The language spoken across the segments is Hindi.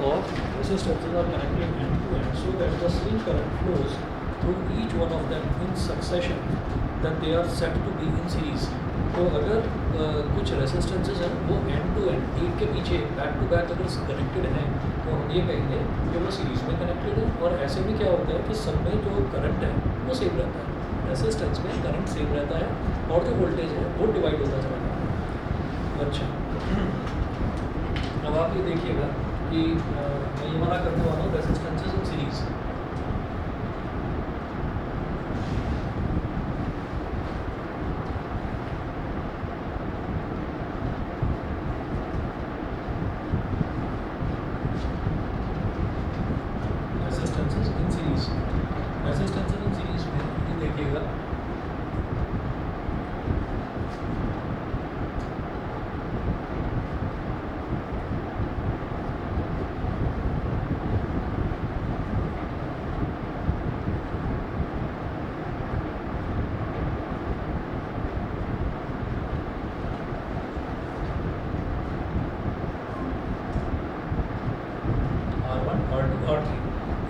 of resistances are connected end to end so that the swing current flows through each one of them in succession, then they are said to be in series. तो अगर कुछ रेसिस्टेंसेज हैं वो एंड टू एंड एक के पीछे बैक टू बैक अगर कनेक्टेड हैं तो हम ये कहेंगे कि वो सीरीज़ में कनेक्टेड है। और ऐसे में क्या होता है कि सब में जो करंट है वो सेम रहता है, रेसिस्टेंस में करंट सेम रहता है और जो वोल्टेज है वो डिवाइड होता चला जाता है। अच्छा, अब आप ये देखिएगा कि मैं ये मना करने वाला हूँ resistances in series. Resistances in series में ये देखिएगा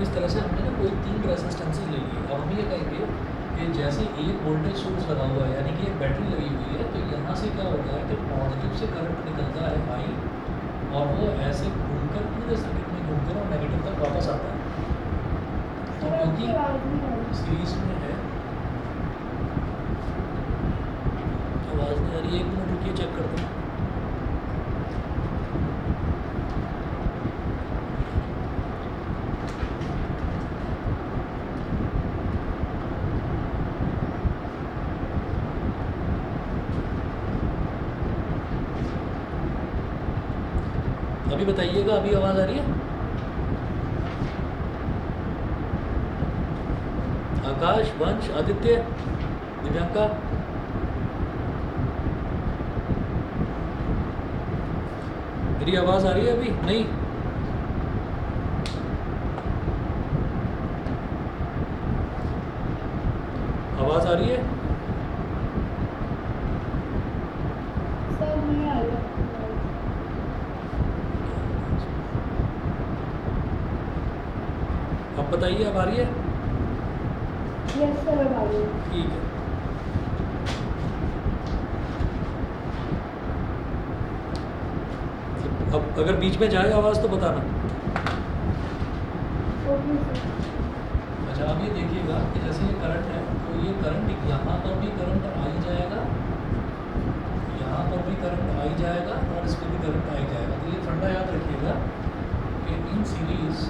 इस तरह से हमने ना कोई 3 रेसिस्टेंसेज ले लिए। अब हम ये कहेंगे कि जैसे एक वोल्टेज सोर्स लगा हुआ है यानी कि एक बैटरी लगी हुई है, तो यहाँ से क्या होता है कि पॉजिटिव से करंट निकलता है आई और वो ऐसे घूमकर पूरे सर्किट में घूमकर और नेगेटिव तक वापस आता है। तो क्योंकि सीरीज में है, आवाज़ नहीं आ रही है, 1 मिनट रुकिए चेक करते हैं। अभी बताइएगा, अभी आवाज़ आ रही है? आकाश, वंश, आदित्य, दिव्यांका, मेरी आवाज़ आ रही है? अभी नहीं? आवाज़ आ रही है? अब बताइए, अब आ रही है? यस सर, अब आ रही है। ठीक है। अब अगर बीच में जाए आवाज़ तो बताना। Okay sir. अच्छा, अब ये देखिएगा कि जैसे ये करंट है तो ये करंट यहाँ पर भी करंट आ ही जाएगा, यहाँ पर भी करंट आ ही जाएगा और इस पर भी करंट आ ही जाएगा। तो ये फंडा याद रखिएगा कि in series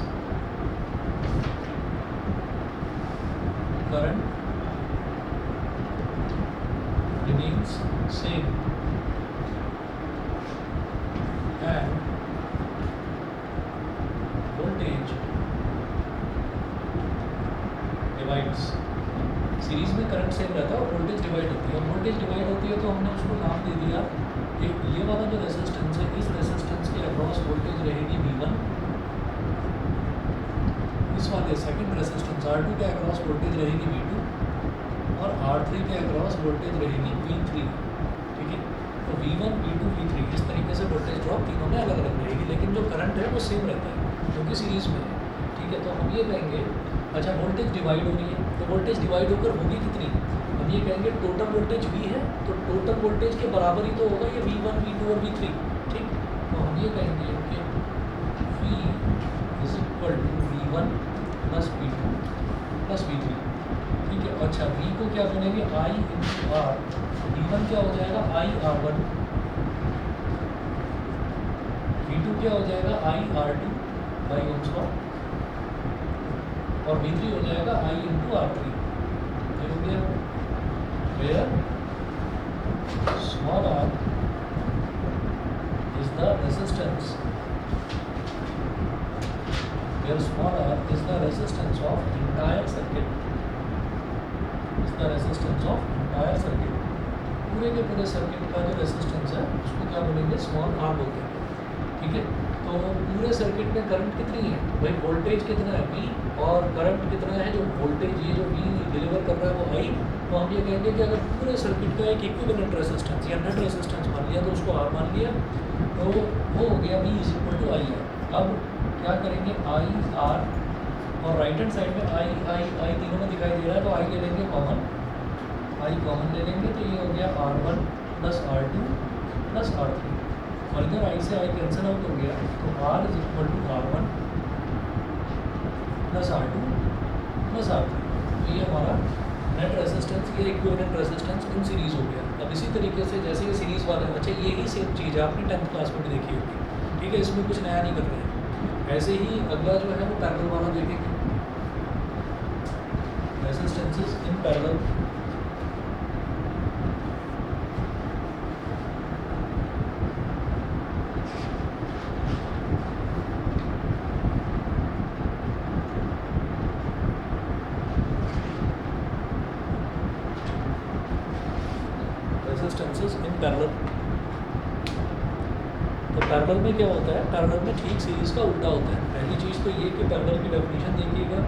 current remains same and voltage divides। Series में करंट सेम रहता है और वोल्टेज डिवाइड होती है। और वोल्टेज डिवाइड होती है तो हमने उसको नाम दे दिया कि ये वाला जो रेजिस्टेंस है, इस रेजिस्टेंस के अक्रॉस वोल्टेज रहेगी V1, इस वाले सेकंड रेजिस्टेंस R2 के अक्रॉस वोल्टेज रहेगी V2 और R3 के अक्रॉस वोल्टेज रहेगी V3। ठीक है, तो V1, V2, V3 इस तरीके से वोल्टेज ड्रॉप तीनों में अलग अलग रहेगी, लेकिन जो करंट है वो सेम रहता है क्योंकि सीरीज में है। ठीक है, तो हम ये कहेंगे अच्छा वोल्टेज डिवाइड हो रही है, तो वोल्टेज डिवाइड होकर होगी कितनी? हम ये कहेंगे टोटल वोल्टेज V है, तो टोटल वोल्टेज के बराबर ही तो होगा ये V1, V2 और V3। ठीक, तो हम ये कहेंगे कि V is equal to V1 plus V2 plus V3। ठीक है, अच्छा V को क्या बनेगी I इंटू R, V1 क्या हो जाएगा I R1, V2 क्या हो जाएगा I R2 by Ohm's law और V3 हो जाएगा I इंटू R3। ये हो गया where small r is the resistance, where small r is the resistance of entire circuit, is the resistance of entire circuit। पूरे के पूरे सर्किट का जो रेजिस्टेंस है उसको क्या बोलेंगे? स्मॉल r बोलते हैं। ठीक है, तो पूरे सर्किट में करंट कितनी है भाई? वोल्टेज कितना है V और करंट कितना है? जो वोल्टेज ये जो V डिलीवर कर रहा है वो I। तो हम ये कहेंगे कि अगर पूरे सर्किट का एक इक्विवेलेंट रेजिस्टेंस या नेट रेजिस्टेंस मान लिया तो उसको R मान लिया, तो वो हो गया V is equal to I R। अब क्या करेंगे आई आर, और राइट हैंड साइड में आई आई आई तीनों में दिखाई दे रहा है, तो आई ले लेंगे कॉमन, आई कॉमन ले लेंगे, तो ये हो गया R1 plus R2 plus R3, और इधर आई से आई कैंसिल आउट हो गया, तो R is equal to R1 plus R2 plus R3, तो ये हमारा नेट रेजिस्टेंस, ये इक्विवेलेंट रेजिस्टेंस इन सीरीज़ हो गया। अब इसी तरीके से जैसे ये सीरीज़ वाले बच्चे, यही सेम चीज़ है आपने 10th क्लास में भी देखी होगी, ठीक है, इसमें कुछ नया नहीं कर रहे हैं। ऐसे ही अगला जो है वो पैरेलल वाला देखेंगे, resistances in parallel. Resistances in parallel, तो पैरेलल में क्या होता है, पैरेलल में ठीक सीरीज़ का उल्टा होता है। पहली चीज़ तो ये कि पैरेलल की डेफिनेशन देखिएगा,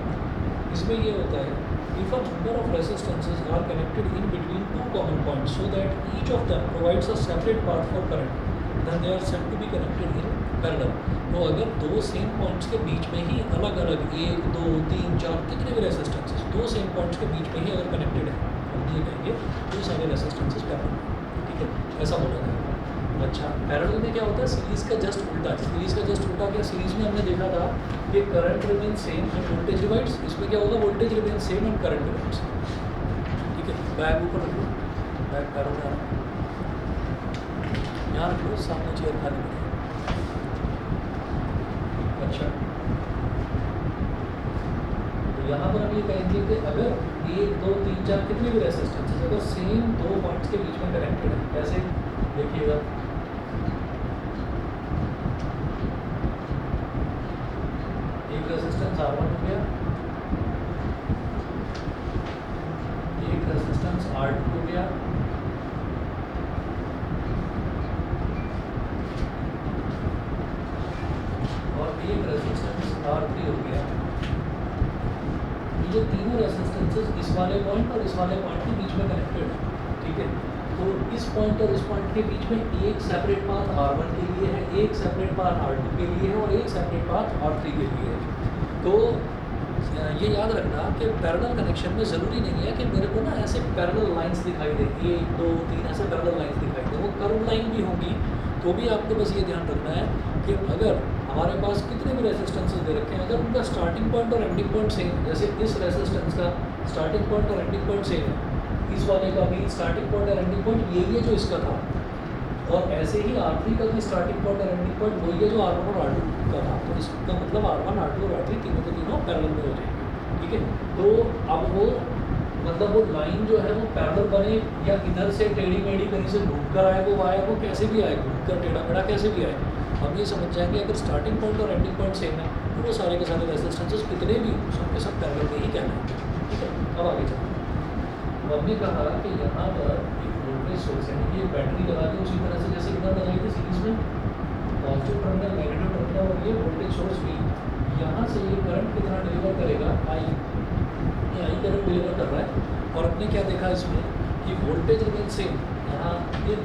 इसमें ये होता है if a number of resistances are connected in between two common points so that each of them provides a separate path for current, then they are said to be connected in parallel। तो अगर दो सेम पॉइंट्स के बीच में ही अलग अलग 1 2 3 4 कितने भी रेसिस्टेंसेस दो सेम पॉइंट्स के बीच में ही अगर कनेक्टेड है, हम ये कहेंगे तो सारे रेसिस्टेंसेस पैरेलल, ठीक है, ऐसा बोला जाएगा। अच्छा, पैरेलल में क्या होता है, सीरीज़ का जस्ट उल्टा। सीरीज़ का जस्ट उल्टा क्या, सीरीज़ में हमने देखा था कि current remain same end voltage divides, इसमें क्या होगा, voltage remain same and current divides, ठीक है। बैग ऊपर रख लो, बैग पैरों में आ रहा है, यहाँ रख लो, सामने चेयर खाली पड़ी है। अच्छा, तो यहाँ पर हम ये कहेंगे कि अगर 1 2 3 4 कितने भी रेसिस्टेंसेस अगर सेम दो पॉइंट्स के बीच में कनेक्टेड है, कैसे देखिएगा, एक रेजिस्टेंस R1 हो गया, एक रेजिस्टेंस R2 हो गया, और एक रेजिस्टेंस R3 हो गया। ये तीनों रेजिस्टेंसेस इस वाले पॉइंट और इस वाले पॉइंट के बीच में कनेक्टेड है, ठीक है। तो इस पॉइंट और इस पॉइंट के बीच में एक सेपरेट पाथ R1 के लिए है, एक सेपरेट पाथ R2 के लिए है, और एक सेपरेट पाथ R3 के लिए है। तो ये याद रखना कि पैरेलल कनेक्शन में ज़रूरी नहीं है कि मेरे को ना ऐसे पैरेलल लाइंस दिखाई दे, 1 2 3 ऐसे पैरेलल लाइंस दिखाई दे, वो कर्व लाइन भी होंगी, तो भी आपको बस ये ध्यान रखना है कि अगर हमारे पास कितने भी रेजिस्टेंसेस दे रखे हैं, अगर उनका स्टार्टिंग पॉइंट और एंडिंग पॉइंट सेम, जैसे इस रेजिस्टेंस का स्टार्टिंग पॉइंट और एंडिंग पॉइंट सेम है, इस वाले का भी स्टार्टिंग पॉइंट और एंडिंग पॉइंट यही है जो इसका था, और ऐसे ही R3 का भी स्टार्टिंग पॉइंट और एंडिंग पॉइंट वही है जो R1 और R2 का था, तो इसका मतलब R1 R2 और R3 तीनों के तीनों पैरेलल में हो जाएंगे, ठीक है। तो अब वो मतलब वो लाइन जो है वो पैरेलल बने या इधर से टेढ़ी मेढ़ी कहीं से घूम कर आए वो वायर, वो कैसे भी आए, घूम कर टेढ़ा मेढ़ा कैसे भी आए, हम ये समझ जाएंगे अगर स्टार्टिंग पॉइंट और एंडिंग पॉइंट सेम है तो वो सारे के सारे रेजिस्टेंसेस कितने भी सबके सब पैरेलल में ही कहलाएंगे, ठीक है। अब आगे चलते हैं। हमने कहा कि यहाँ पर एक वोल्टेज सोर्स है, ये बैटरी लगा के उसी तरह से जैसे इधर लगाई थी सीरीज में, पॉजिटिव टर्मिनल नेगेटिव टर्मिनल, और ये वोल्टेज सोर्स भी यहाँ से ये करंट कितना डिलीवर करेगा, आई, ये आई करंट डिलीवर कर रहा है। और हमने क्या देखा इसमें कि वोल्टेज रिमेन सेम, यहाँ in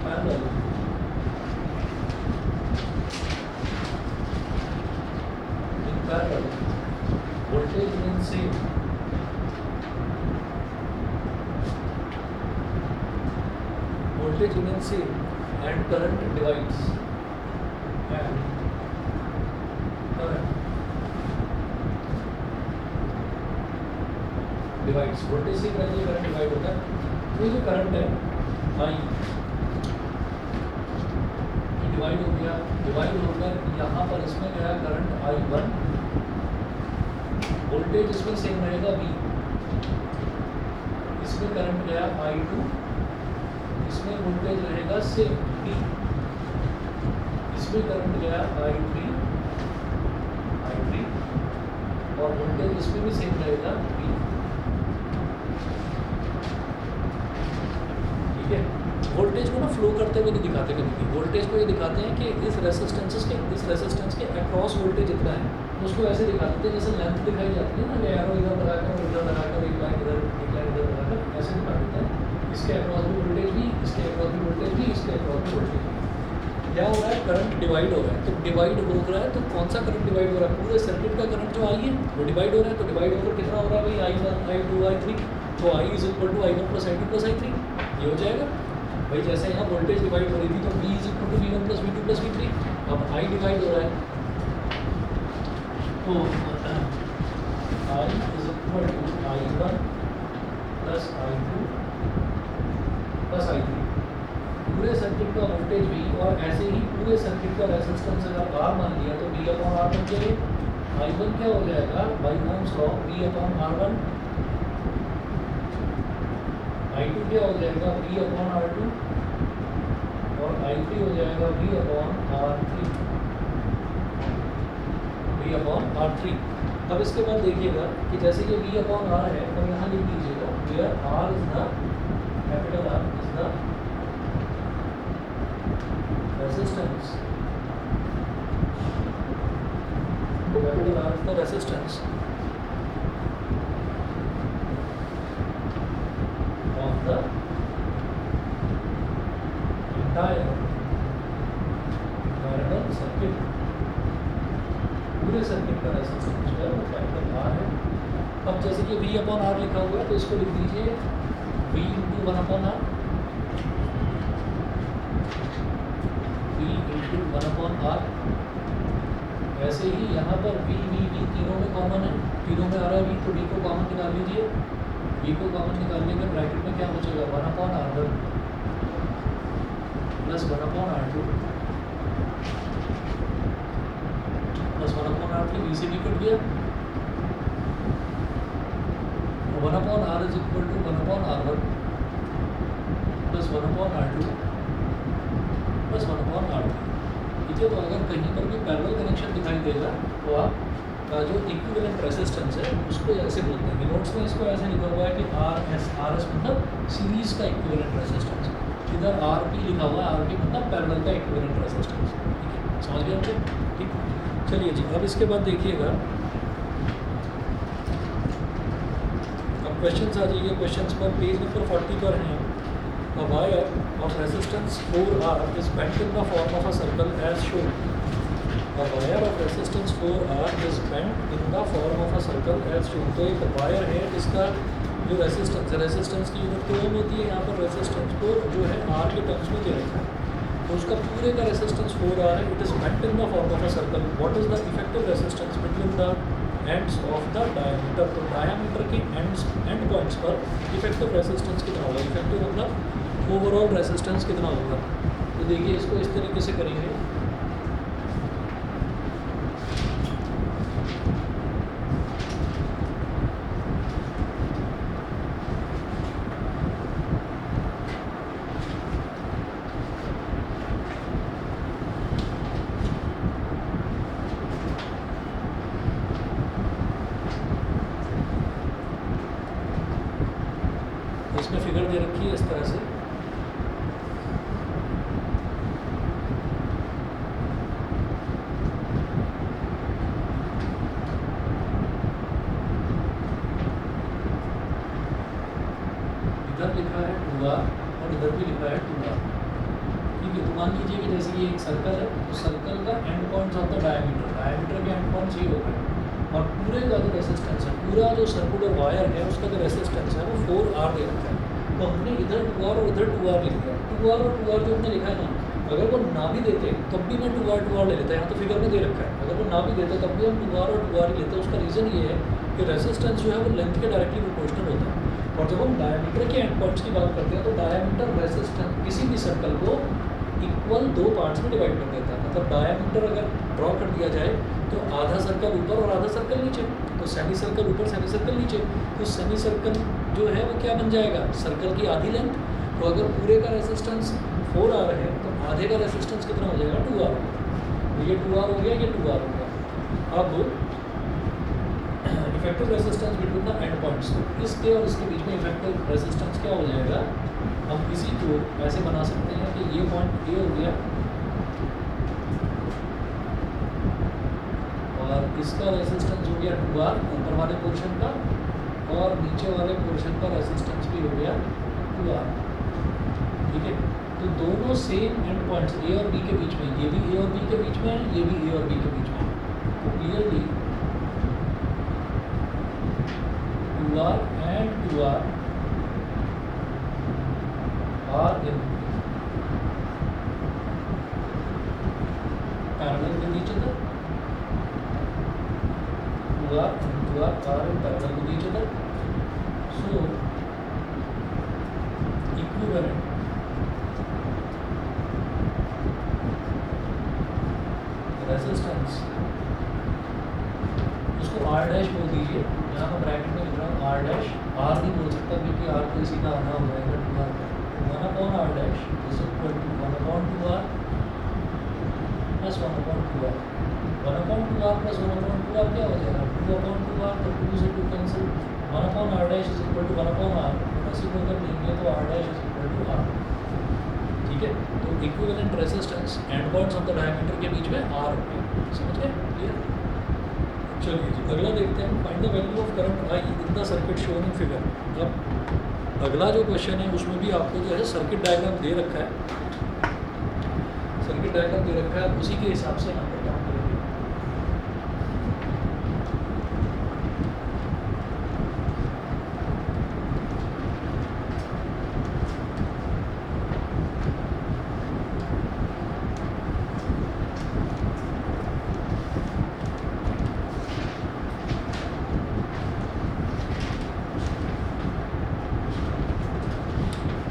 parallel voltage remain same, voltage remains same and current divides, and current divides, voltage से करंट डिवाइड होता है। तो ये जो करंट है आई डिवाइड हो गया, डिवाइड होकर यहाँ पर इसमें गया करंट I1, वोल्टेज इसमें सेम रहेगा V, इसमें करंट गया I2, इसमें वोल्टेज रहेगा सेम V, इसमें करंट गया I3, और वोल्टेज इसमें भी सेम रहेगा V, ठीक है। वोल्टेज को ना फ्लो करते हुए नहीं दिखाते कभी, वोल्टेज को ये दिखाते हैं कि इस रेजिस्टेंस के अक्रॉस वोल्टेज इतना है, तो उसको ऐसे दिखा देते हैं जैसे लेंथ दिखाई जाती है ना, एरो इधर लगाकर इधर लगाकर एक लाइन इधर लगाकर ऐसे दिखा देते हैं। इसके अक्रॉस भी वोल्टेज भी, इसके अक्रॉस भी वोल्टेज भी, इसके अक्रॉस भी वोल्टेज भी, क्या हो रहा है, करंट डिवाइड हो रहा है। तो डिवाइड हो रहा है तो कौन सा करंट डिवाइड हो रहा है, पूरे सर्किट का करंट जो आई है वो डिवाइड हो रहा है। तो डिवाइड होकर कितना हो रहा है भाई, I1 I2 I3। तो I is equal to I1 plus I2 plus I3, ये हो जाएगा भाई। जैसे यहाँ वोल्टेज डिवाइड हो रही थी तो V is equal to V1 plus V2 plus V3। अब I डिवाइड हो रहा है तो I is equal to I1 plus I2 plus I3। पूरे सर्किट का वोल्टेज V और ऐसे ही पूरे सर्किट का रेजिस्टेंस अगर R मान लिया तो V अपॉन R बन जाएगा। I1 क्या हो जाएगा by Ohm's law V upon R1, I2 क्या हो जाएगा V अपॉन R2 और I3 हो जाएगा V upon R3, V upon R3। अब इसके बाद देखिएगा कि जैसे ये V अपॉन R है तो यहाँ लिख दीजिएगा where R is the capital R is the resistance, capital R is the resistance of the entire parallel circuit। पूरे सर्किट का रेजिस्टेंस जो है वो कैपिटल R है। अब जैसे कि V अपॉन R लिखा हुआ है तो इसको लिख दीजिए V into 1 upon R, V into 1 upon R। वैसे ही यहाँ पर V तीनों में कॉमन है, तीनों में आ रहा है V, तो V को कॉमन निकाल लीजिए। V को कॉमन निकालने के ब्रैकेट में क्या बचेगा 1 upon R1 plus 1 upon R2 plus 1 upon R3। V से भी कट गया। 1 upon R is equal to 1 upon R1 plus 1 upon R2 plus 1 upon R3। ठीक है, तो अगर कहीं पर भी पैरेलल कनेक्शन दिखाई देगा तो आप का जो इक्विवेलेंट रेजिस्टेंस है उसको ऐसे बोलते हैं। नोट्स में इसको ऐसे लिखा हुआ है कि RS मतलब सीरीज का इक्विवेलेंट रेजिस्टेंस। इधर RP लिखा हुआ है, RP मतलब पैरेलल का इक्विवेलेंट रेजिस्टेंस। ठीक है, समझ गए आपको? ठीक, चलिए जी। अब इसके बाद देखिएगा, अब क्वेश्चन आ जाइए। क्वेश्चन पर पेज नंबर 40 पर हैं। A wire of resistance 4R is bent in the form of a circle as shown. A wire of resistance 4R is bent in the form of a circle as shown। तो एक वायर है जिसका जो रेजिस्टेंस है, रेजिस्टेंस की यूनिट तो ओम होती है। यहाँ पर रेजिस्टेंस को जो है R के टर्म्स में दे रखा है, तो उसका पूरे का रेजिस्टेंस 4R है। It is bent in the form of a circle. What is the effective resistance between the ends of the diameter. तो डायमीटर के एंड पॉइंट्स पर इफेक्टिव रेजिस्टेंस कितना होगा, इफेक्टिव मतलब ओवरऑल रेजिस्टेंस कितना होगा। तो देखिए इसको इस तरीके से करेंगे। इसमें फिगर दे रखी है इस तरह से। इधर लिखा है 2R और इधर भी लिखा है 2R। ठीक है, तो मान लीजिए कि जैसे ये एक सर्कल है, तो सर्कल का and points of the diameter, diameter के एंड पॉइंट्स ये हो गए। और पूरे का जो रेजिस्टेंस है, पूरा जो सर्कुलर वायर है उसका जो रेजिस्टेंस है वो 4R दे रखा है। तो हमने इधर 2R और उधर 2R लिख दिया। 2R और 2R जो हमने लिखा है ना, अगर वो ना भी देते तब भी मैं 2R ले लेता। यहाँ तो फिगर में दे रखा है, अगर वो ना भी देते तब भी हम 2R और 2R ही लेते। उसका रीज़न ये है कि रेजिस्टेंस जो है वो लेंथ के डायरेक्टली प्रोपोर्शनल होता है। और जब हम डायमीटर के एंड पॉइंट्स की बात करते हैं तो डायमीटर रेजिस्टेंस किसी भी सर्कल को इक्वल 2 पार्ट्स में डिवाइड कर देता है। मतलब डायमीटर अगर ड्रॉ कर दिया जाए तो आधा सर्कल ऊपर और आधा सर्कल नीचे, तो सेमी सर्कल ऊपर सेमी सर्कल नीचे। तो सेमी सर्कल जो है वो क्या बन जाएगा, सर्कल की आधी लेंथ। तो अगर पूरे का रेजिस्टेंस 4R है तो आधे का रेजिस्टेंस कितना हो जाएगा 2R। तो ये 2R हो गया, ये 2R हो गया। अब effective resistance between the end points, इसके और इसके बीच में इफेक्टिव रेजिस्टेंस क्या हो जाएगा, हम इसी को ऐसे बना सकते हैं कि ये पॉइंट ए हो गया और इसका रेजिस्टेंस हो गया 2R ऊपर वाले पोर्शन का, और नीचे वाले पोर्शन का रेजिस्टेंस भी हो गया 2R। ठीक है, तो दोनों सेम एंड पॉइंट्स ए और बी के बीच में, ये भी ए और बी के बीच में है, ये भी ए और बी के बीच में है। तो clearly 2r and 2r are in parallel with each other. 2r and 2r are in parallel with each other. So equivalent resistance, उसको r डैश बोल दीजिए, यहाँ पर ब्रैकेट में लिख रहा हूँ r डैश, r नहीं बोल सकता क्योंकि r कोई सीधा आना हो जाएगा 2r, 1/r dash is equal to 1/2r plus 1/2r, 1/2r plus 1/2r क्या हो जाएगा 2/2r, तो 2 से 2 cancel, 1/r dash is equal to 1/r, ऐसे को अगर लेंगे तो r dash is equal to r। ठीक है, तो equivalent resistance and points of the diameter के बीच में r होंगे। समझ गए? क्लियर? चलिए जी अगला देखते हैं, find the value of current I in the circuit shown in figure. अब अगला जो क्वेश्चन है उसमें भी आपको जो है सर्किट डायग्राम दे रखा है, सर्किट डायग्राम दे रखा है, उसी के हिसाब से यहाँ पर काम करेंगे।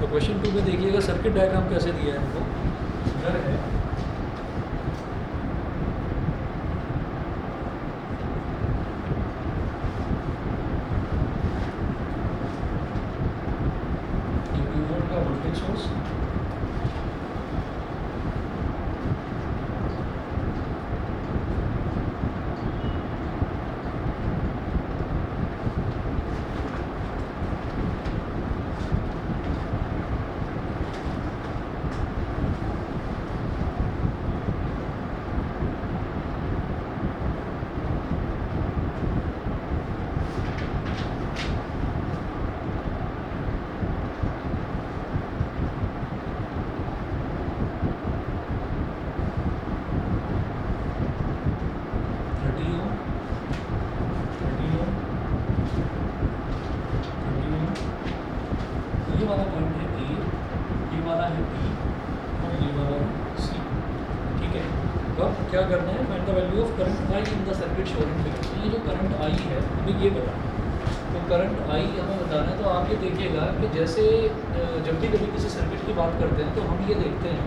क्वेश्चन 2 में देखिएगा सर्किट डायग्राम कैसे दिया है हमको, इधर है वोल्ट का वोल्टेज सोर्स, ये वाला पॉइंट है ए, ये वाला है बी और ये वाला है सी। ठीक है, तो अब क्या करना है, find the value of current I in the circuit shown in figure. तो ये जो करंट आई है हमें ये बताना है, तो करंट आई हमें बताना है। तो आप ये देखिएगा कि जैसे जब भी कभी किसी सर्किट की बात करते हैं तो हम ये देखते हैं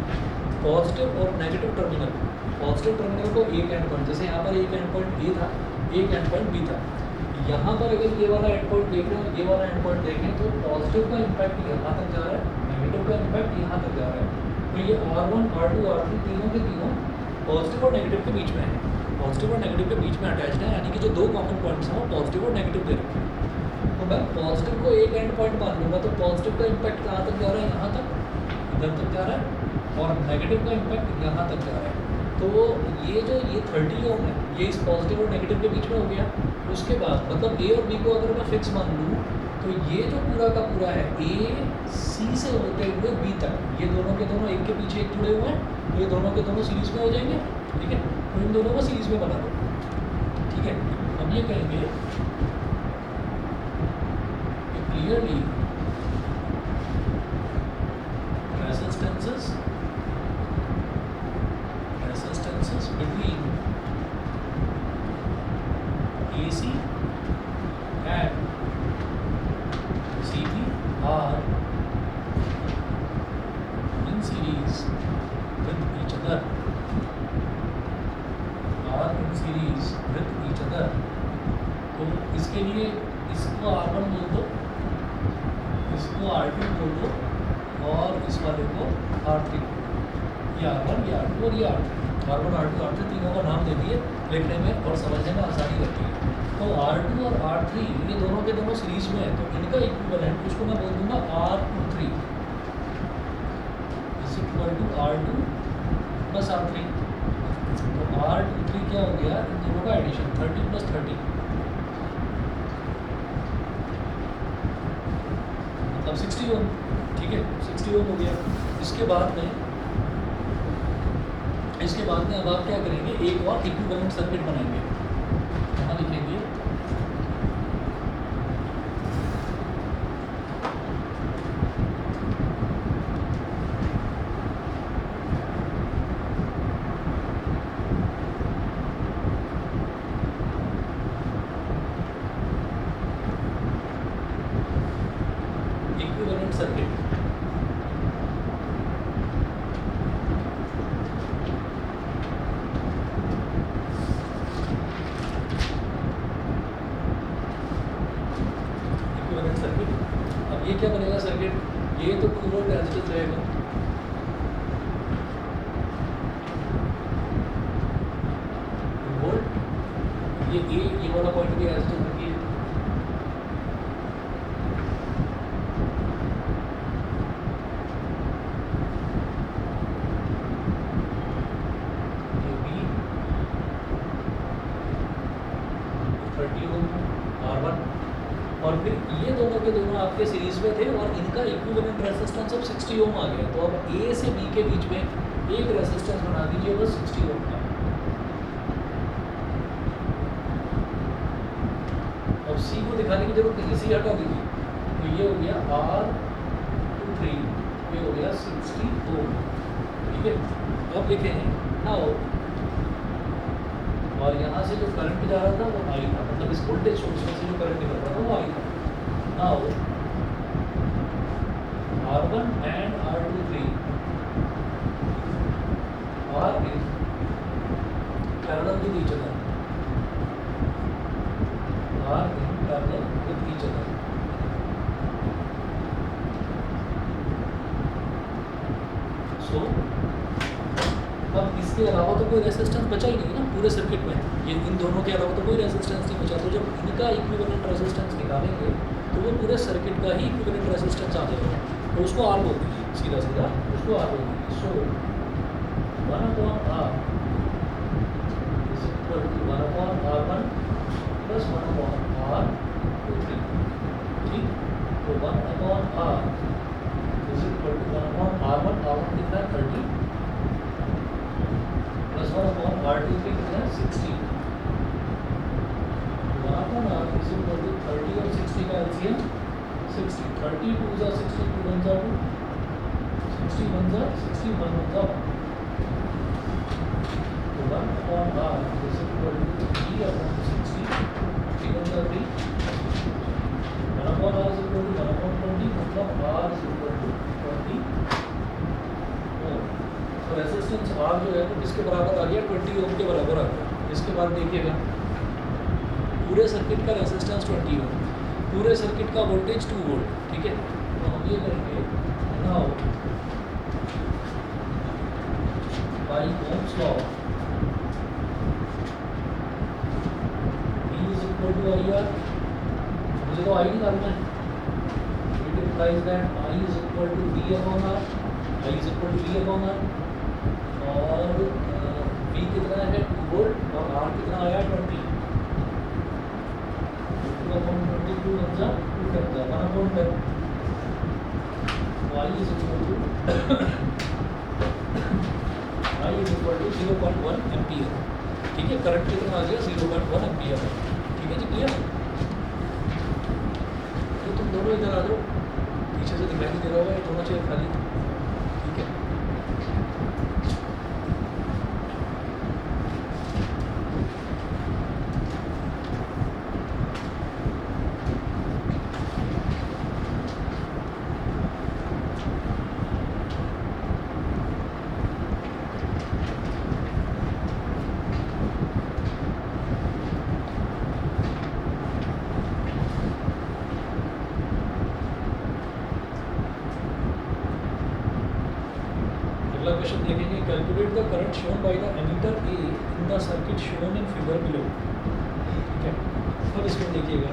पॉजिटिव और नेगेटिव टर्मिनल, पॉजिटिव टर्मिनल को एक एंड पॉइंट, जैसे यहाँ पर एक एंड पॉइंट ए था, एक एंड पॉइंट बी था, यहाँ पर अगर ये वाला एंड पॉइंट देख रहे हैं, ये वाला एंड पॉइंट देखें तो पॉजिटिव का इम्पैक्ट यहाँ तक जा रहा है, नेगेटिव का इम्पैक्ट यहाँ तक जा रहा है। तो ये R1, R2, R3 तीनों के तीनों पॉजिटिव और नेगेटिव के बीच में है, पॉजिटिव और नेगेटिव के बीच में अटैच्ड है, यानी कि जो दो कॉमन पॉइंट्स हैं वो पॉजिटिव और नेगेटिव दे रखे हैं। तो मैं पॉजिटिव को एक एंड पॉइंट मान लूँगा, तो पॉजिटिव का इम्पैक्ट कहाँ तक जा रहा है, यहाँ तक, इधर तक जा रहा है, और नेगेटिव का इम्पैक्ट यहाँ तक जा रहा है। तो ये जो ये 30 ओम है, ये इस पॉजिटिव और नेगेटिव के बीच में हो गया। उसके बाद मतलब ए और बी को अगर मैं फिक्स मान लूँ तो ये जो पूरा का पूरा है ए सी से होते हुए बी तक, ये दोनों के दोनों एक के पीछे एक जुड़े हुए हैं, तो ये दोनों के दोनों सीरीज में हो जाएंगे। ठीक है, तो इन दोनों को सीरीज में बना दो। ठीक है, हम ये कहेंगे कि clearly resistances between AC and CB are in series with each other. तो इसके लिए इसको R1 बोल दो, इसको R2 बोल दो, और इस वाले को R3। ये R1, ये R2 और ये R3, R1, R2, R3 तीनों का नाम दे दिए, लिखने में और समझने में आसानी रहती है। तो R2 और R3 ये दोनों के दोनों सीरीज में है, तो इनका इक्विवेलेंट उसको मैं बोल दूंगा R23 is equal to R2 plus R3। तो R23 क्या हो गया, इन दोनों का एडिशन 30 प्लस 30 मतलब 60 ओम। ठीक ठीक है, 60 ओम हो गया। इसके बाद में अब आप क्या करेंगे, एक और इक्विवेलेंट सर्किट बनाएंगे। यहाँ लिखेंगे इक्विवेलेंट सर्किट। इक्विवेलेंट सर्किट, अब ये क्या बनेगा सर्किट, ये तो 2 वोल्ट रेजिस्टेंस रहेगा, वोल्ट, ये वाला पॉइंट भी रेजिस्टेंस रखिए, ये बी 30 ओम R1, और फिर ये दोनों के दोनों आपके सीरीज में थे और इनका इक्विवेलेंट रेजिस्टेंस अब 60 ओम आ गया। तो अब ए से बी के बीच में एक रेजिस्टेंस बना दीजिए बस 60 ओम का। अब सी को दिखाने की जरूरत नहीं, सी हटा दीजिए। तो ये हो गया R23, ये हो गया 60 ओम, ठीक है। अब लिखे हैं नाउ, और यहाँ से जो करंट जा रहा था वो आई था, मतलब इस वोल्टेज सोर्स में से जो करंट निकल रहा था वो आई था। Now R1 and R23 are in parallel with each other, are in parallel with each other. So अब इसके अलावा तो कोई रेजिस्टेंस बचा ही नहीं ना पूरे सर्किट में, ये इन दोनों के अलावा तो कोई रेजिस्टेंस नहीं बचा। तो जब इनका इक्विवेलेंट रेजिस्टेंस निकालेंगे तो वो पूरे सर्किट का ही इक्विवेलेंट रेजिस्टेंस आ जाएगा, तो उसको R बोल दीजिए, सीधा सीधा उसको R बोल दीजिए। So 1/R is equal to 1/R1 plus 1/R23, ठीक। तो 1/R is equal to 1/R1, R1 कितना है 30, प्लस 1/R23 कितना है 60। 1/R इज इक्वल टू 30 और 60 का एलसीएम 60, 30 2 जा 60, 2 1 जा 2, 60 1 जा 60, 1 1 जा 1। तो 1/R इज इक्वल टू 3/60, 3 1 जा 3, 1/R इज इक्वल टू 1/20, मतलब R इज इक्वल टू 20 ओम। तो रेजिस्टेंस R जो है वो किसके बराबर आ गया, 20 ओम के बराबर आ गया। इसके बाद देखिएगा पूरे सर्किट का रेजिस्टेंस 20 ओम, पूरे सर्किट का वोल्टेज 2 वोल्ट, ठीक है। तो हम ये करेंगे now by Ohm's law E is equal to IR, मुझे तो I निकालना है, it implies that I is equal to V/R, I is equal to V/R, और V कितना है 2 वोल्ट और R कितना आया 20, 2/22 1 जा 2 करता है 1/10, I is equal to 0.1 ampere, ठीक है। करंट कितना आ गया 0.1 एम्पियर, ठीक है जी, क्लियर। तो तुम दोनों इधर आ जाओ, पीछे से दिखाई नहीं दे रहा होगा ये दोनों चेयर खाली, ठीक है। अगला क्वेश्चन देखेंगे, calculate the current shown by the ammeter A in the circuit shown in figure below, ठीक है। अब इसमें देखिएगा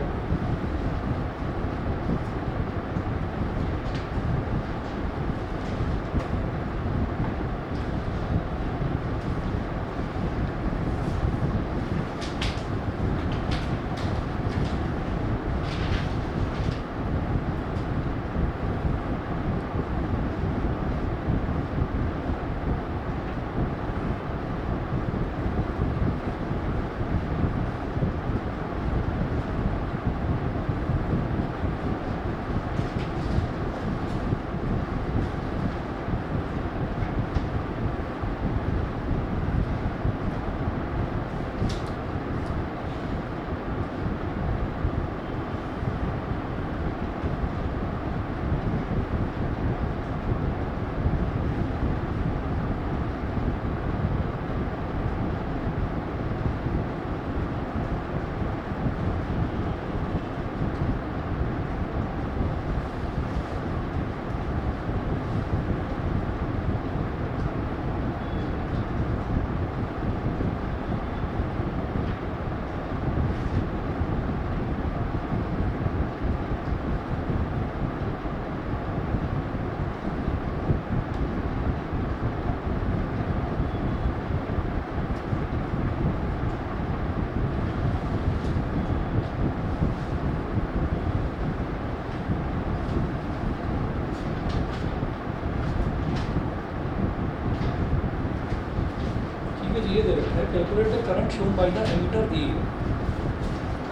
shown by the ammeter A.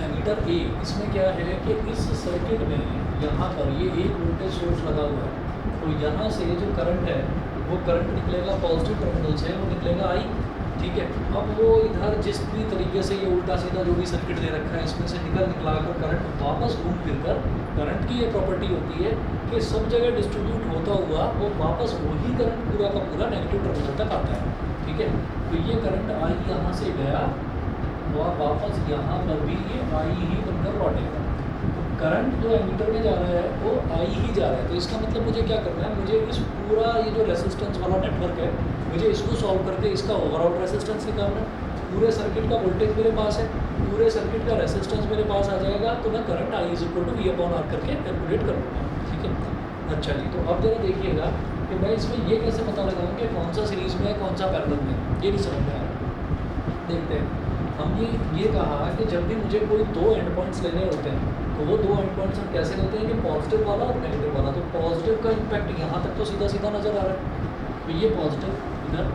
Ammeter A इसमें क्या है कि इस सर्किट में यहाँ पर ये एक वोल्टेज सोर्स लगा हुआ है, तो यहाँ से जो करंट है वो करंट निकलेगा पॉजिटिव टर्मिनल से, वो निकलेगा आई, ठीक है। अब वो इधर जिस भी तरीके से ये उल्टा सीधा जो भी सर्किट दे रखा है इसमें से निकला कर करंट वापस घूम फिर कर, करंट की ये प्रॉपर्टी होती है कि सब जगह डिस्ट्रीब्यूट होता हुआ वो वापस वही करंट पूरा का पूरा नेगेटिव टर्मिनल तक आता है, ठीक है। तो ये करंट आई यहाँ से गया और वापस यहाँ पर भी ये आई ही बनकर लौटेगा। तो करंट जो एमीटर में जा रहा है वो आई ही जा रहा है, तो इसका मतलब मुझे क्या करना है, मुझे इस पूरा ये जो रेसिस्टेंस वाला नेटवर्क है मुझे इसको सॉल्व करके इसका ओवरऑल रेसिस्टेंस निकालना है। पूरे सर्किट का वोल्टेज मेरे पास है, पूरे सर्किट का रेसिस्टेंस मेरे पास आ जाएगा, तो मैं current I is equal to V upon R करके कैलकुलेट कर लूँगा, ठीक है। अच्छा जी, तो अब जरा देखिएगा कि मैं इसमें ये कैसे पता लगाऊँ कि कौन सा सीरीज़ में है कौन सा पैरेलल में है, ये नहीं समझ में आ रहा। देखते हैं, हमने ये कहा कि जब भी मुझे कोई दो एंड पॉइंट्स लेने होते हैं तो वो दो एंड पॉइंट्स हम कैसे लेते हैं कि पॉजिटिव वाला और नेगेटिव वाला। तो पॉजिटिव का इम्पैक्ट यहाँ तक तो सीधा सीधा नज़र आ रहा है, तो ये पॉजिटिव इधर,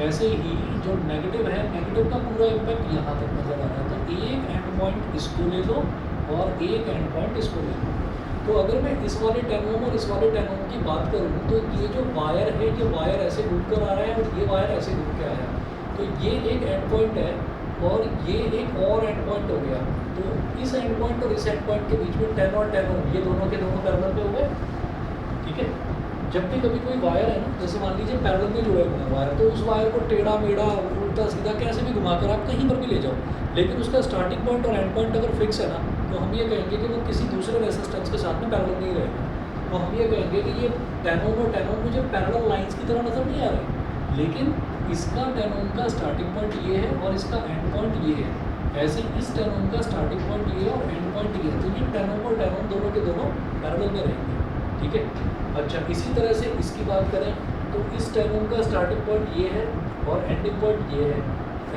ऐसे ही जो नेगेटिव है नेगेटिव का पूरा इम्पैक्ट यहाँ तक नज़र आ रहा है। तो एक एंड पॉइंट इसको ले लो और एक एंड पॉइंट इसको ले लो। तो अगर मैं इस वाले 10 ओम और इस वाले 10 ओम की बात करूँ तो ये जो वायर है ये वायर ऐसे घूम कर आ रहा है और ये वायर ऐसे घूम के आया, तो ये एक एंड पॉइंट है और ये एक और एंड पॉइंट हो गया। तो इस एंड पॉइंट और इस एंड पॉइंट के बीच में 10 और 10 ओम ये दोनों के दोनों पैरेलल पे हो गए, ठीक है। जब भी कभी कोई वायर है ना, जैसे मान लीजिए पैरेलल में जुड़े हुए हैं वायर, तो उस वायर को टेढ़ा मेढ़ा उल्टा सीधा कैसे भी घुमाकर आप कहीं पर भी ले जाओ, लेकिन उसका स्टार्टिंग पॉइंट और एंड पॉइंट अगर फिक्स है ना, तो हम ये कहेंगे कि वो किसी दूसरे रेसिस्टेंस के साथ में पैरेलल नहीं रहेगा। तो हम ये कहेंगे कि ये 10 ओम और 10 ओम मुझे पैरेलल लाइंस की तरह नज़र नहीं आ रहे, लेकिन इसका 10 ओम का स्टार्टिंग पॉइंट ये है और इसका एंड पॉइंट ये है। ऐसे इस 10 ओम का स्टार्टिंग पॉइंट ये है और एंड पॉइंट ये है, तो ये 10 ओम और 10 ओम दोनों के दोनों पैरेलल में रहेंगे, ठीक है। अच्छा, इसी तरह से इसकी बात करें तो इस 10 ओम का स्टार्टिंग पॉइंट ये है और एंडिंग पॉइंट ये है,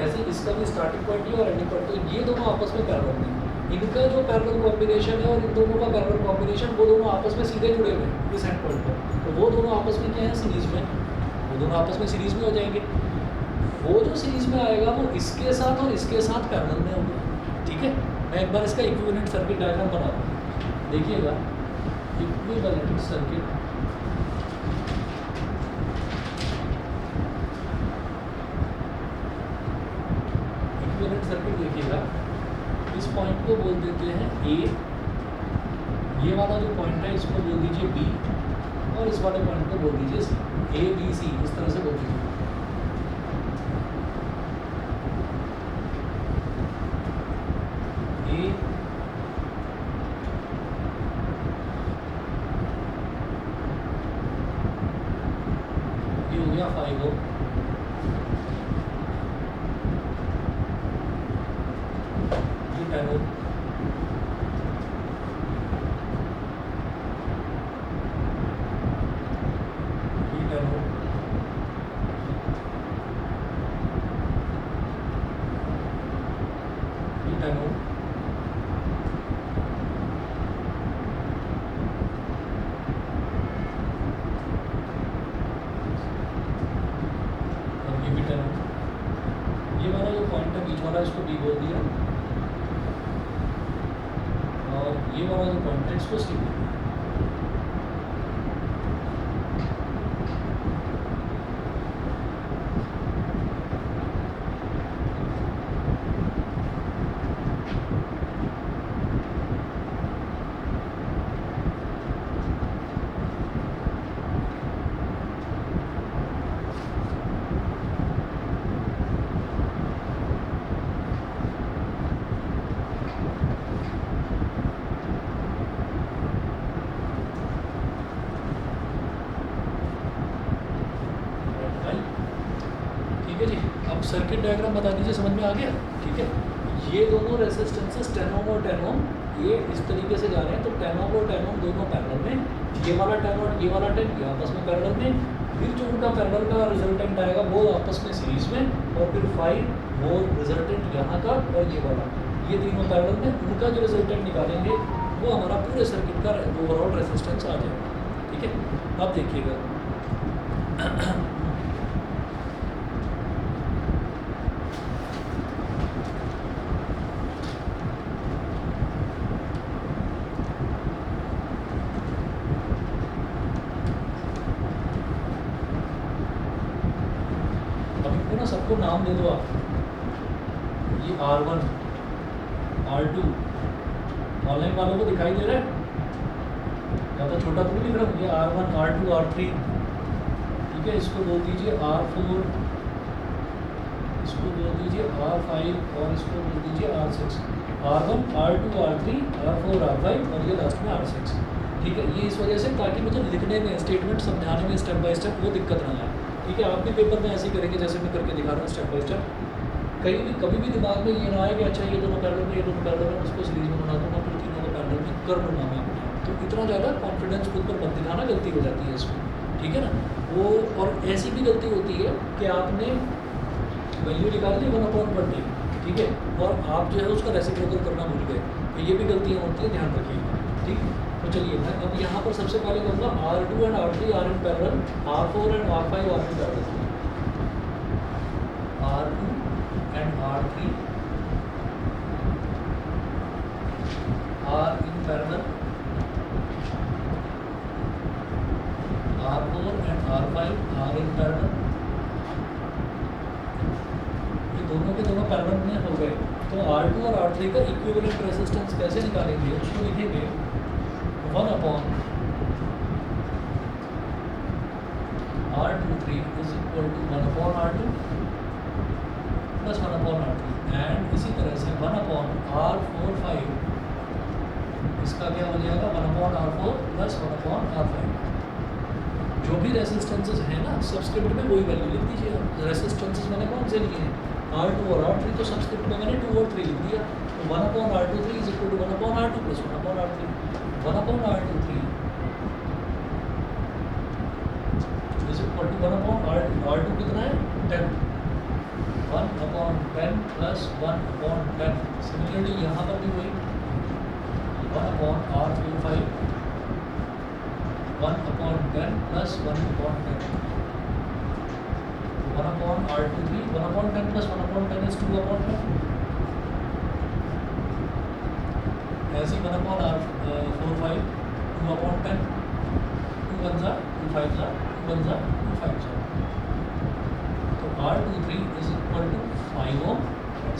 ऐसे इसका भी स्टार्टिंग पॉइंट ये और एंडिंग पॉइंट, तो ये दोनों आपस में पैरेलल हैं। इनका जो पैरेलल कॉम्बिनेशन है और इन दोनों का पैरेलल कॉम्बिनेशन, वो दोनों आपस में सीधे जुड़े हुए हैं इस एंड पॉइंट पर, तो वो दोनों आपस में क्या है, सीरीज़ में, वो दोनों आपस में सीरीज़ में हो जाएंगे। वो जो सीरीज़ में आएगा वो इसके साथ और इसके साथ पैरेलल में होगा, ठीक है। मैं एक बार इसका इक्विवेलेंट सर्किट डायग्राम बना दूँ, देखिएगा इक्विवेलेंट सर्किट। इक्विवेलेंट सर्किट देखिएगा, इस पॉइंट को बोल देते हैं ए, ये वाला जो पॉइंट है इसको बोल दीजिए बी और इस वाले पॉइंट को बोल दीजिए सी, ए बी सी इस तरह से बोल दीजिए। ए ये हो गया 5 ओम, ये 10 ओम, ये 10 ओम, ये 10 ओम, और ये भी 10 ओम। ये वाला जो पॉइंट है बीच वाला इसको बी बोल दिया और ये वाला जो पॉइंट है इसको सी बोल दिया। ठीक है जी, अब सर्किट डायग्राम बता दीजिए, समझ में आ गया, ठीक है। ये दोनों रेसिस्टेंसेस 10 ओम और 10 ओम ये इस तरीके से जा रहे हैं, तो 10 ओम और 10 ओम दोनों पैरेलल में, ये वाला 10 और ये वाला 10 ये आपस में पैरेलल में, फिर जो उनका पैरेलल का रिजल्टेंट आएगा वो आपस में सीरीज में, और फिर 5 वो रिजल्टेंट यहाँ का और ये वाला, ये तीनों पैरेलल में, उनका जो रिजल्टेंट निकालेंगे वो हमारा पूरे सर्किट का ओवरऑल रेसिस्टेंस आ जाएगा, ठीक है। अब देखिएगा इनको नाम दे दो आप, ये R1 R2, ऑनलाइन वालों को दिखाई दे रहा है, ज़्यादा छोटा तो नहीं लिख रहा हूँ, ये R1 R2 R3, ठीक है। इसको बोल दीजिए R4, इसको बोल दीजिए R5 और इसको बोल दीजिए R6। R1 R2 R3 R4 R5 और ये लास्ट में R6, ठीक है। ये इस वजह से ताकि मुझे लिखने में, स्टेटमेंट समझाने में स्टेप बाय स्टेप वो दिक्कत ना आए, ठीक है। आप भी पेपर में ऐसे ही करेंगे जैसे मैं करके दिखा रहा हूँ स्टेप बाय स्टेप। कभी भी दिमाग में ये ना आए कि अच्छा ये दोनों पैरेलल में, ये दोनों पैरेलल में, उसको सीरीज में बना दूंगा, फिर तीनों को पैरेलल में कर लूँगा मैं अपने आप। तो इतना ज़्यादा कॉन्फिडेंस खुद पर मत दिखाना, गलती हो जाती है इसमें, ठीक है ना। वो और ऐसी भी गलती होती है कि आपने वैल्यू निकाल ली 1/20, ठीक है, और आप जो है उसका रेसिप्रोकल करना भूल गए, तो ये भी गलतियाँ होती है, ध्यान रखिएगा, ठीक। तो चलिए मैं अब यहाँ पर सबसे पहले कहूँगा R2 and R3 are in parallel, R4 and R5 are in parallel, R2 and R3 are in parallel, R4 and R5 are in parallel, ये दोनों के दोनों पैरेलल में हो गए। तो R2 और R3 का इक्विवेलेंट रेजिस्टेंस कैसे निकालेंगे, उसको लिखेंगे 1/R23 is equal to 1/R2 plus 1/R3, and इसी तरह से 1/R45 इसका क्या हो जाएगा 1/R4 प्लस 1/R5। जो भी रेसिस्टेंसेस हैं ना सब्सक्रिप्ट में वही वैल्यू लिख दीजिए आप। रेसिस्टेंसेस मैंने कौन से लिए हैं, R2 और R3, तो सब्सक्रिप्ट में मैंने 2 और 3 लिख दिया। तो 1/R23 is equal to 1/R2 plus 1/R3, 1/R23 is equal to 1/R2, R2 कितना है 10, 1/10 प्लस 1/10। सिमिलरली यहाँ पर भी वही 1/R45, 1/10 plus 1/10, 1/R23, 1/10 plus 1/10 is 2/10, ऐसे 1/R45 2/10, 2 1 जा 2 5 जा 2 1 जा 2 5 जा, तो R23 is equal to 5 ohm.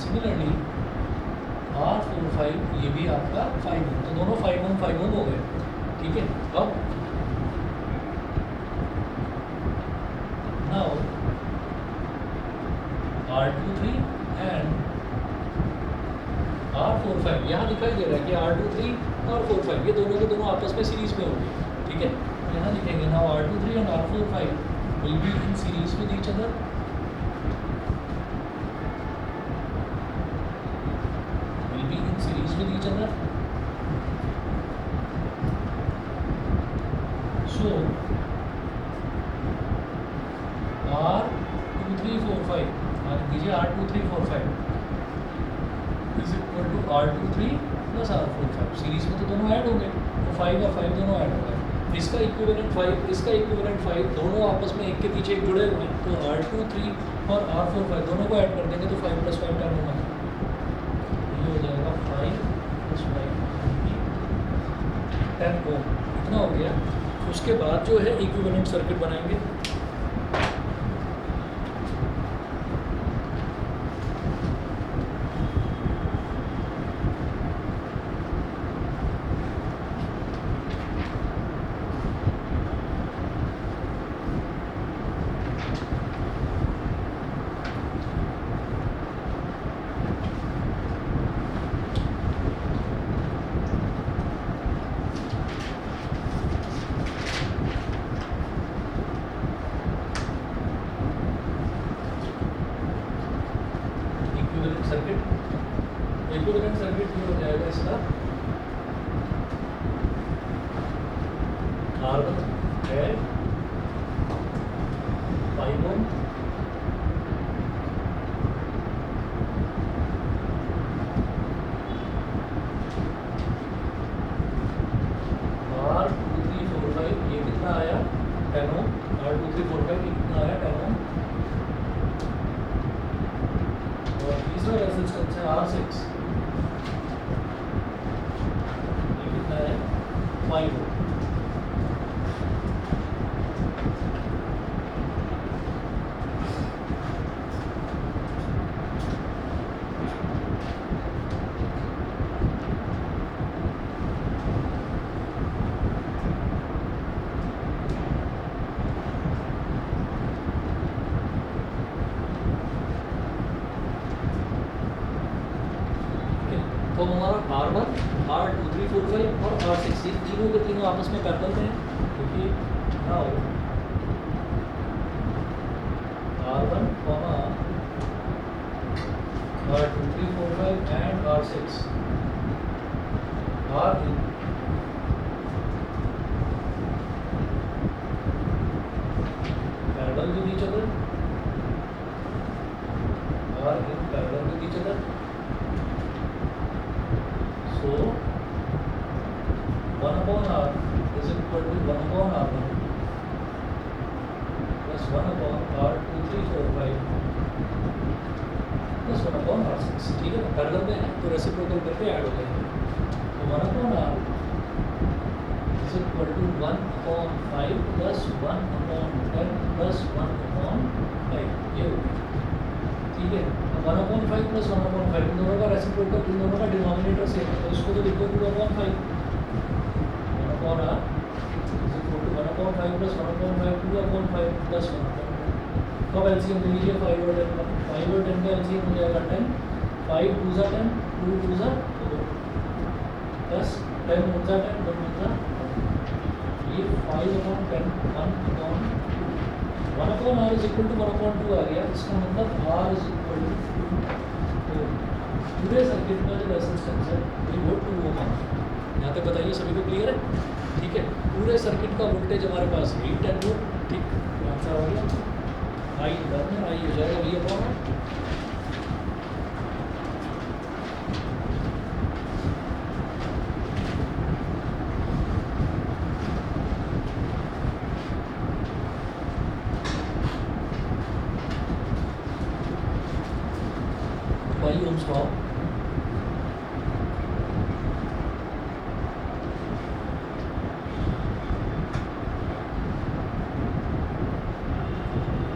Similarly R45 ये भी आपका 5 ओम, तो दोनों 5 ओम हो गए, ठीक है। अब नाउ R23 एंड R45 यहाँ दिखाई दे रहा है कि R23 और 45 ये दोनों के दोनों आपस में सीरीज में होंगे, ठीक है। यहाँ लिखेंगे now R23 and R45 will be in series with each other, will be in series with each other, so R2345 मान लीजिए R2345 is equal to R23 plus R45, series में तो दोनों ऐड हो गए, तो 5 और 5 दोनों ऐड हो गए। इसका इक्विवेलेंट 5, इसका इक्विवेलेंट 5, दोनों आपस में एक के पीछे एक जुड़े हुए हैं, तो R23 और R45 दोनों को ऐड कर देंगे तो 5 + 5 10 होगा, ये हो जाएगा 5 + 5 10 ओम, इतना हो गया। उसके बाद जो है इक्विवेलेंट सर्किट बनाएंगे। इक्विवेलेंट सर्किट ये हो जाएगा इसका R1 है 5 ओम, R2345 ये कितना आया 10 ओम, R2345 ये कितना आया 10 ओम, और तीसरा रेजिस्टेंस है R6 ये कितना है 5 ओम। तो हमारा R1, R2, 3, 4, 5 और R6 ये तीनों के तीनों आपस में पैरेलल में हैं, क्योंकि now R1, R2, 3, 4, 5 and R6 are in parallel with each other, are in parallel with each other. So 1 upon R is equal to 1 upon R1 plus 1 upon R2, 3, 4, 5 plus 1 upon R6. ठीक है, पैरेलल में है तो रेसिप्रोकल करके ऐड हो जाएंगे। तो 1 upon R is equal to 1 upon 5 plus 1 upon 10 plus 1 upon 5 ये हो गया। ठीक है, 1 upon 5 plus 1 upon 5 इन दोनों का रेसिप्रोकल, इन दोनों का डिनोमिनेटर सेम है, तो इसको तो लिखो 2 upon 5 1 upon R is equal to 1 upon 5 plus 1 upon 5 2 upon 5 plus 1 upon 5। तो अब एलसीएम ले लीजिए 5 और 10 का, 5 और 10 का एलसीएम हो जाएगा 10, 5 2 ज़ा 10, 2 2 ज़ा 2 प्लस 10 1 ज़ा 10, 1 1 ज़ा ये 5 upon 10 1 upon 1 upon R is equal to 1 upon 2 आ गया, इसका मतलब R is equal to पूरे सर्किट का जो रेजिस्टेंस है वो वोल्ट टू ओम है। यहाँ तक बताइए सभी को क्लियर है? ठीक है, पूरे सर्किट का वोल्टेज हमारे पास 8 वोल्ट। ठीक, आंसर हो गया, आई डन है, आई हो जाएगा V upon R। By Ohm's law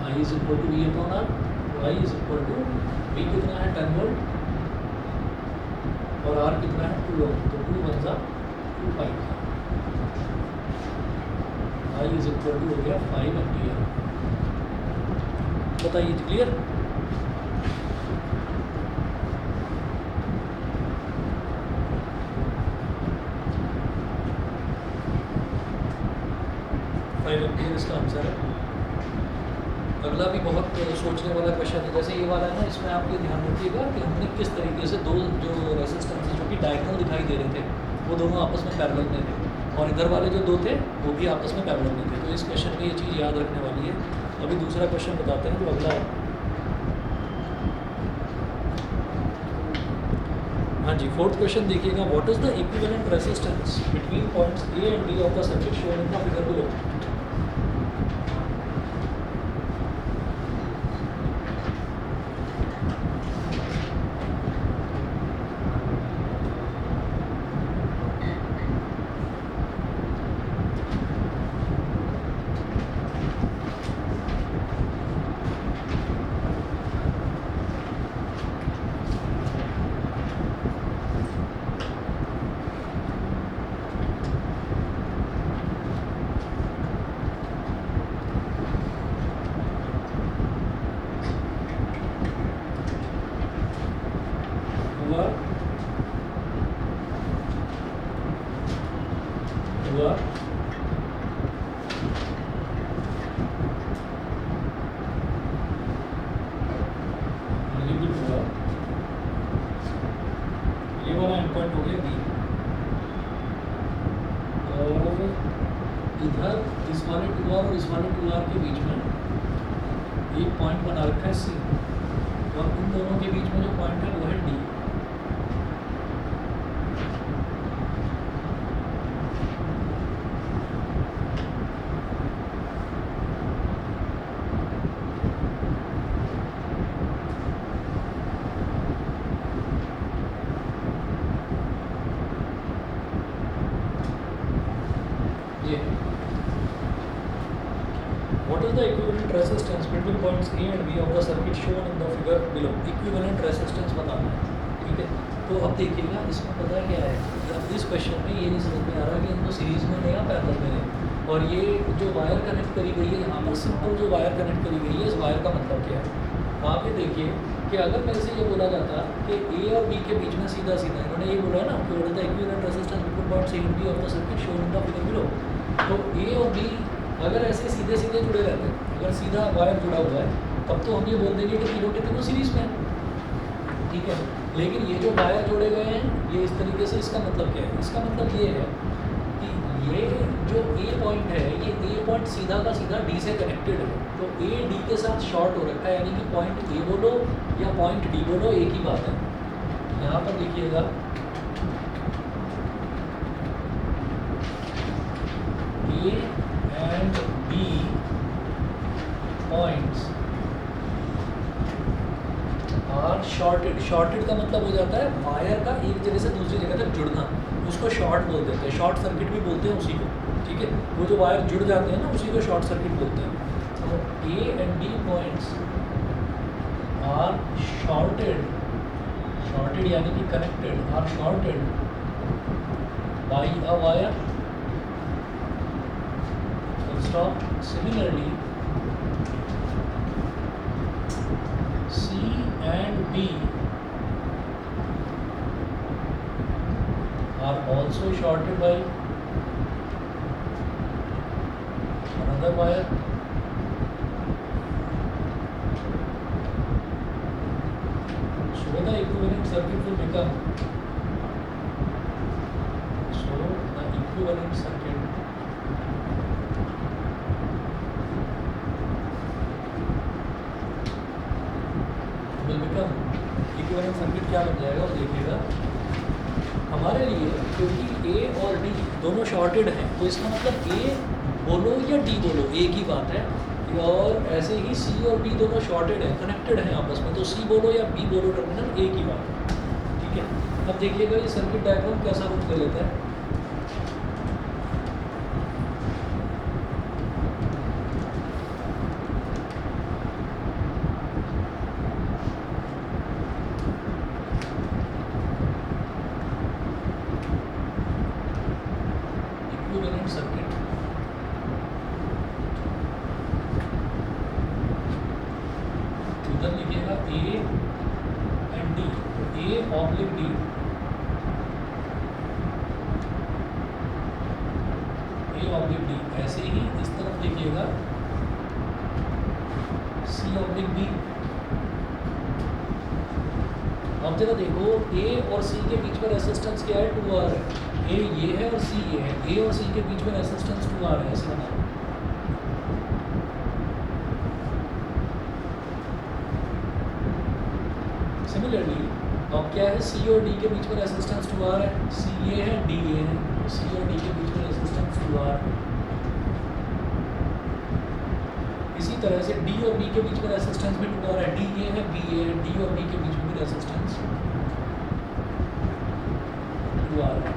I is equal to V upon R, I is equal to V कितना है 10 वोल्ट और R कितना है 2 ओम, तो 2 1 ज़ा 2 5 I is equal to हो गया 5 एम्पियर। बताइए क्लियर? इसका आंसर है। अगला भी बहुत सोचने वाला क्वेश्चन है, जैसे ये वाला है ना, इसमें आप ये ध्यान रखिएगा कि हमने किस तरीके से दो जो रेजिस्टेंस जो कि डायगोनल दिखाई दे रहे थे वो दोनों आपस में पैरेलल में थे, और इधर वाले जो दो थे वो भी आपस में पैरेलल में थे। तो इस क्वेश्चन में ये चीज़ याद रखने वाली है। अभी दूसरा क्वेश्चन बताते हैं जो अगला है। हाँ जी, फोर्थ क्वेश्चन देखिएगा, what is the equivalent resistance between points A and D of the circuit shown in the figure below. इधर इस वाले 2R और इस वाले 2R के बीच में एक पॉइंट बना रखा है C, और उन दोनों के बीच में जो पॉइंट है वो है D। What is the equivalent resistance between points A and B of the circuit shown in the figure below? Equivalent resistance बताना है, ठीक है। तो अब देखिएगा इसमें पता क्या है, अब इस क्वेश्चन में ये नहीं समझ में आ रहा कि इनको सीरीज में है या पैरेलल में है, और ये जो वायर कनेक्ट करी गई है यहाँ पर, सिंपल जो वायर कनेक्ट करी गई है, इस वायर का मतलब क्या है। आप ये देखिए कि अगर मेरे से ये बोला जाता कि ए और बी के बीच में सीधा सीधा, इन्होंने ये बोला है ना कि what is the equivalent resistance between point C and B of the circuit shown in the figure below, तो ए और बी अगर ऐसे सीधे सीधे जुड़े रहते हैं, अगर सीधा वायर जुड़ा हुआ है, तब तो हम ये बोल देंगे कि तीनों के तीनों सीरीज में हैं, ठीक है। लेकिन ये जो वायर जोड़े गए हैं, ये इस तरीके से, इसका मतलब क्या है? इसका मतलब ये है कि ये जो ए पॉइंट है, ये ए पॉइंट सीधा का सीधा डी से कनेक्टेड है, तो ए डी के साथ शॉर्ट हो रखा है, यानी कि पॉइंट ए बोलो या पॉइंट डी बोलो, एक ही बात है। यहाँ पर लिखिएगा A and B points are shorted. Shorted का मतलब हो जाता है वायर का एक जगह से दूसरी जगह तक जुड़ना, उसको शॉर्ट बोल देते हैं, शॉर्ट सर्किट भी बोलते हैं उसी को, ठीक है। वो जो वायर जुड़ जाते हैं ना, उसी को शॉर्ट सर्किट बोलते हैं। तो A and B points are shorted, shorted यानी कि connected, are shorted by a wire, full stop. Similarly C and B are also shorted by another wire. So the equivalent circuit will become, so the equivalent circuit will become, equivalent circuit क्या बन जाएगा वो देखिएगा हमारे लिए, क्योंकि ए और डी दोनों शॉर्टेड हैं, तो इसका मतलब ए बोलो या डी बोलो एक ही बात है, और ऐसे ही सी और बी दोनों शॉर्टेड हैं, कनेक्टेड हैं आपस में, तो सी बोलो या बी बोलो टर्मिनल एक ही बात है, ठीक है। अब देखिएगा ये सर्किट डायग्राम कैसा रूप ले लेता है। इक्विवेलेंट सर्किट उधर लिखिएगा A and D, A oblique D, A oblique D, ऐसे ही इस तरफ लिखिएगा सी ऑब्लिक बी। अब जरा देखो ए और सी के बीच में रेजिस्टेंस क्या है? 2R है। ए ये है और सी ये है, ए और सी के बीच में रेजिस्टेंस 2R है, ऐसे बना। सिमिलरली अब क्या है, सी और डी के बीच में रेजिस्टेंस 2R है, सी ये है डी ये है, तो सी और डी के बीच में रेजिस्टेंस 2R। इसी तरह से डी और बी के बीच में रेजिस्टेंस भी 2R है, डी ये है बी ये है, डी और बी के बीच में भी रेजिस्टेंस 2R है,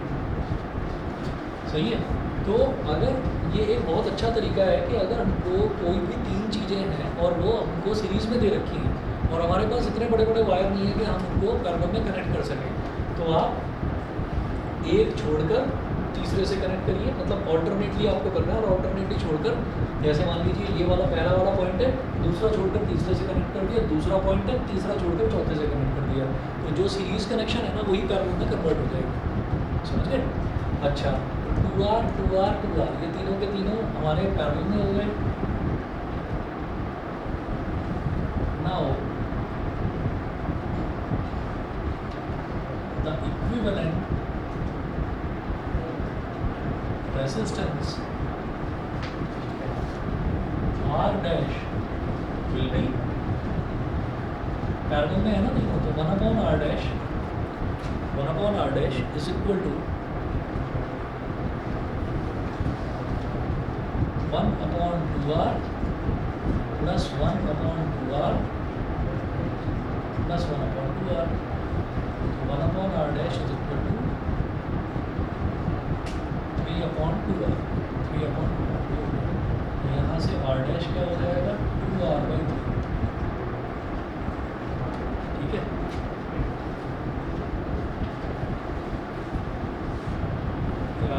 सही है। तो अगर ये एक बहुत अच्छा तरीका है कि अगर हमको कोई भी तीन चीज़ें हैं और वो हमको सीरीज़ में दे रखी हैं और हमारे पास इतने बड़े बड़े वायर नहीं है कि हम उनको पैरेलल में कनेक्ट कर सकें, तो आप एक छोड़कर तीसरे से कनेक्ट करिए, मतलब ऑल्टरनेटली आपको करना है, और ऑल्टरनेटली छोड़कर, जैसे मान लीजिए ये वाला पहला वाला पॉइंट है, दूसरा छोड़कर तीसरे से कनेक्ट कर दिया, दूसरा पॉइंट है, तीसरा छोड़कर चौथे से कनेक्ट कर दिया, तो जो सीरीज़ कनेक्शन है ना वही पैरेलल में कन्वर्ट हो जाएगा, समझ गए। अच्छा, 2R 2R 2R ये तीनों के तीनों हमारे पैरेलल में हो गए। Now the equivalent resistance R dash will be, parallel में है ना तीनों, तो 1/R dash, 1/R dash is equal to 1/2R plus 1/2R plus 1/2R, 1/R dash is equal to 3/2R, 3/2R। यहाँ से R dash क्या हो जाएगा? 2R/3, ठीक है।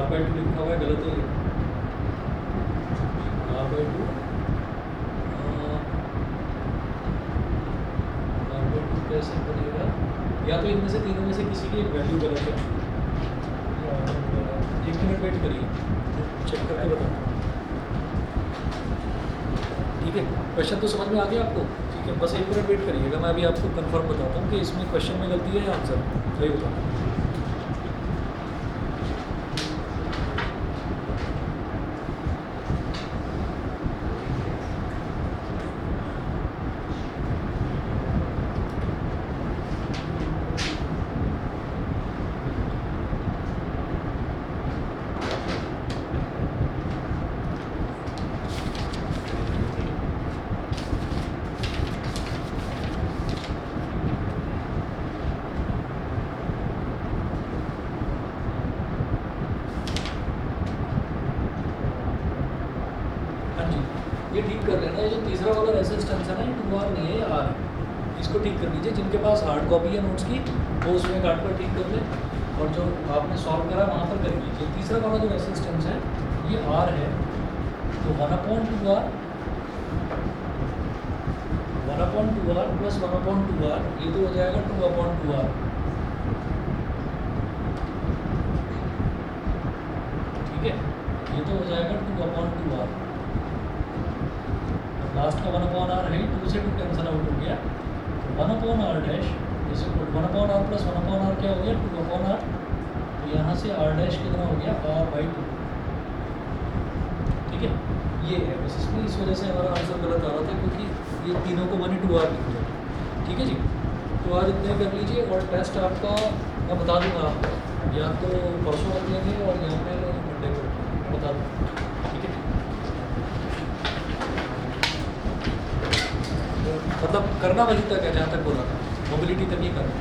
R/2 लिखा हुआ है, गलत हो गया। R/2 कैसे बनेगा, या तो इनमें से तीनों में से किसी की एक वैल्यू गलत है, एक मिनट वेट करिए, चेक करके बताता हूँ। ठीक है, क्वेश्चन तो समझ में आ गया आपको? ठीक है, बस एक मिनट वेट करिएगा, मैं अभी आपको कंफर्म बताता हूँ कि इसमें क्वेश्चन में गलती है या आंसर, वही बताता हूँ। हाँ जी, ये ठीक कर लेना, ये जो तीसरा वाला रेसिस्टेंस है ना, ये 2R नहीं है, ये R है, इसको ठीक कर लीजिए। जिनके पास हार्ड कॉपी है नोट्स की वो उसमें काट कर ठीक कर ले, और जो आपने सॉल्व करा वहाँ पर कर लीजिए। तीसरा वाला जो रेसिस्टेंस है ये R है, तो 1/2R प्लस 1/2R, ये तो हो जाएगा 2/2R। ठीक है, ये तो हो जाएगा 2/2R। लास्ट का 1/R है, 2 से 2 कैंसिल आउट हो गया, 1/R dash is equal 1/R plus 1/R क्या हो गया 2/R, तो यहाँ से R डैश कितना हो गया R/2। ठीक है, ये है बस, इसमें इस वजह से हमारा आंसर गलत आ रहा था, क्योंकि ये तीनों को मैंने 2R लिख दिया। ठीक है जी, तो आज इतने कर लीजिए, और टेस्ट आपका मैं बता दूंगा आपको, या तो परसों रख लेंगे और या फिर मंडे को बता दूँगा। ठीक है, मतलब करना वहीं तक है जहाँ तक बोला था, मोबिलिटी तक ही करना।